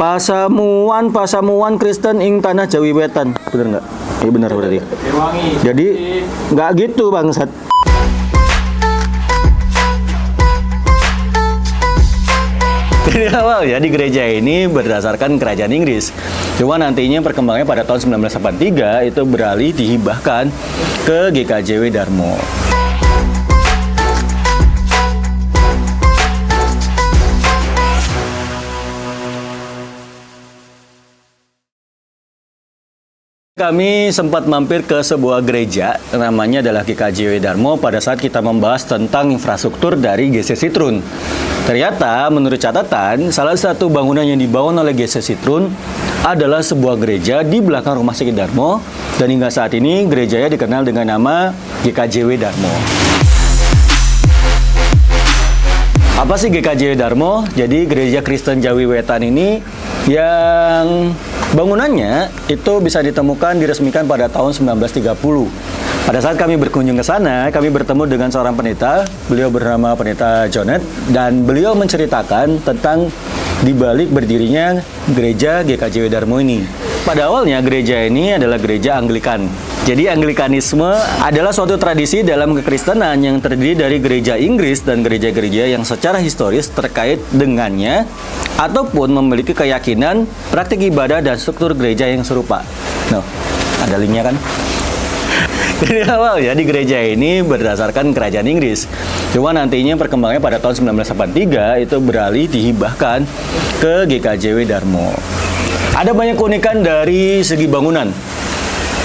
Pasamuan Kristen ing tanah Jawi Wetan. Bener nggak? Iya benar berarti. Jadi nggak gitu bangsat. Dari awal ya di gereja ini berdasarkan kerajaan Inggris. Cuma nantinya perkembangannya pada tahun 1983 itu beralih dihibahkan ke GKJW Darmo. Kami sempat mampir ke sebuah gereja, namanya adalah GKJW Darmo pada saat kita membahas tentang infrastruktur dari GC Citrun. Ternyata menurut catatan, salah satu bangunan yang dibangun oleh GC Citrun adalah sebuah gereja di belakang Rumah Sakit Darmo, dan hingga saat ini gerejanya dikenal dengan nama GKJW Darmo. Apa sih GKJW Darmo? Jadi Gereja Kristen Jawi Wetan ini yang bangunannya itu bisa ditemukan diresmikan pada tahun 1930. Pada saat kami berkunjung ke sana, kami bertemu dengan seorang pendeta. Beliau bernama Pendeta Jonet, dan beliau menceritakan tentang dibalik berdirinya gereja GKJW Darmo ini. Pada awalnya gereja ini adalah gereja Anglikan. Jadi Anglikanisme adalah suatu tradisi dalam kekristenan yang terdiri dari gereja Inggris dan gereja-gereja yang secara historis terkait dengannya ataupun memiliki keyakinan, praktik ibadah, dan struktur gereja yang serupa. Nah, ada linknya kan? Dari awal ya di gereja ini berdasarkan kerajaan Inggris. Cuma nantinya perkembangannya pada tahun 1983 itu beralih dihibahkan ke GKJW Darmo. Ada banyak keunikan dari segi bangunan.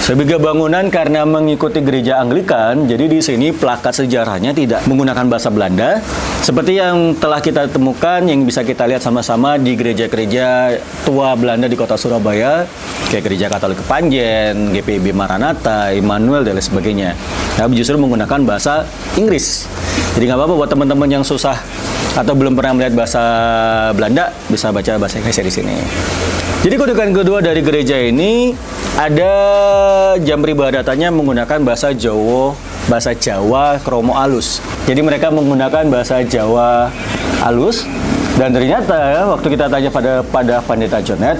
Sebagai bangunan karena mengikuti gereja Anglikan, jadi di sini plakat sejarahnya tidak menggunakan bahasa Belanda, seperti yang telah kita temukan yang bisa kita lihat sama-sama di gereja-gereja tua Belanda di kota Surabaya, kayak Gereja Katolik Kepanjen, GPIB Maranatha, Immanuel, dan lain sebagainya. Tapi justru menggunakan bahasa Inggris. Jadi nggak apa-apa buat teman-teman yang susah atau belum pernah melihat bahasa Belanda, bisa baca bahasa Inggris di sini. Jadi keunikan kedua dari gereja ini ada jam peribadatannya menggunakan bahasa Jawa kromo alus. Jadi mereka menggunakan bahasa Jawa alus, dan ternyata waktu kita tanya pada Pendeta Jonet,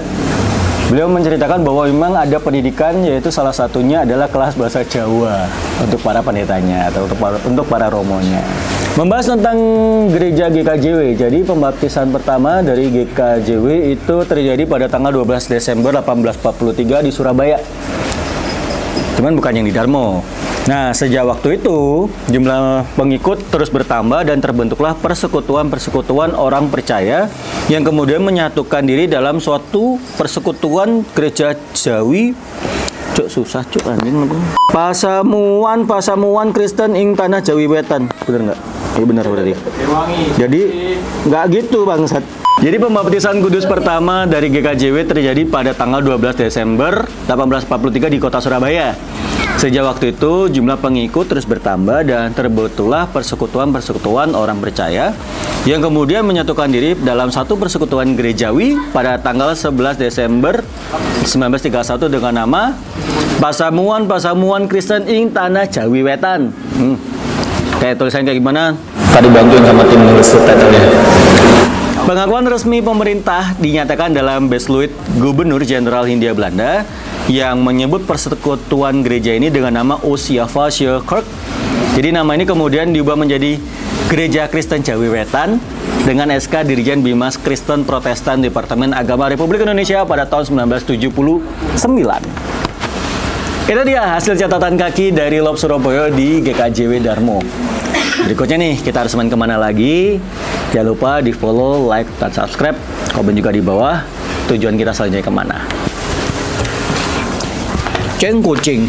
beliau menceritakan bahwa memang ada pendidikan, yaitu salah satunya adalah kelas bahasa Jawa untuk para pendetanya atau untuk para romonya. Membahas tentang gereja GKJW, jadi pembaptisan pertama dari GKJW itu terjadi pada tanggal 12 Desember 1843 di Surabaya. Cuman bukan yang di Darmo. Nah, sejak waktu itu, jumlah pengikut terus bertambah dan terbentuklah persekutuan-persekutuan orang percaya yang kemudian menyatukan diri dalam suatu persekutuan gereja Jawi. Cuk, susah cuk anjing. Pasamuan Kristen ing tanah Jawi Wetan. Bener nggak? Iya benar berarti. Jadi nggak gitu bangsat. Jadi pembaptisan kudus pertama dari GKJW terjadi pada tanggal 12 Desember 1843 di kota Surabaya. Sejak waktu itu jumlah pengikut terus bertambah dan terbentuklah persekutuan-persekutuan orang percaya yang kemudian menyatukan diri dalam satu persekutuan gerejawi pada tanggal 11 Desember 1931 dengan nama Pasamuan Kristen ing tanah Jawi Wetan. Kayak tulisan kayak gimana? Tadi bantuin sama tim nulis subtitlenya. Pengakuan resmi pemerintah dinyatakan dalam Besluit Gubernur Jenderal Hindia Belanda yang menyebut persekutuan gereja ini dengan nama Ossiavasche Kerk. Jadi nama ini kemudian diubah menjadi Gereja Kristen Jawi Wetan dengan SK Dirjen Bimas Kristen Protestan Departemen Agama Republik Indonesia pada tahun 1979. Itu dia hasil catatan kaki dari Lob Surabaya di GKJW Darmo. Berikutnya nih, kita harus main kemana lagi? Jangan lupa di follow, like, dan subscribe. Komen juga di bawah tujuan kita selanjutnya kemana. Ceng kucing.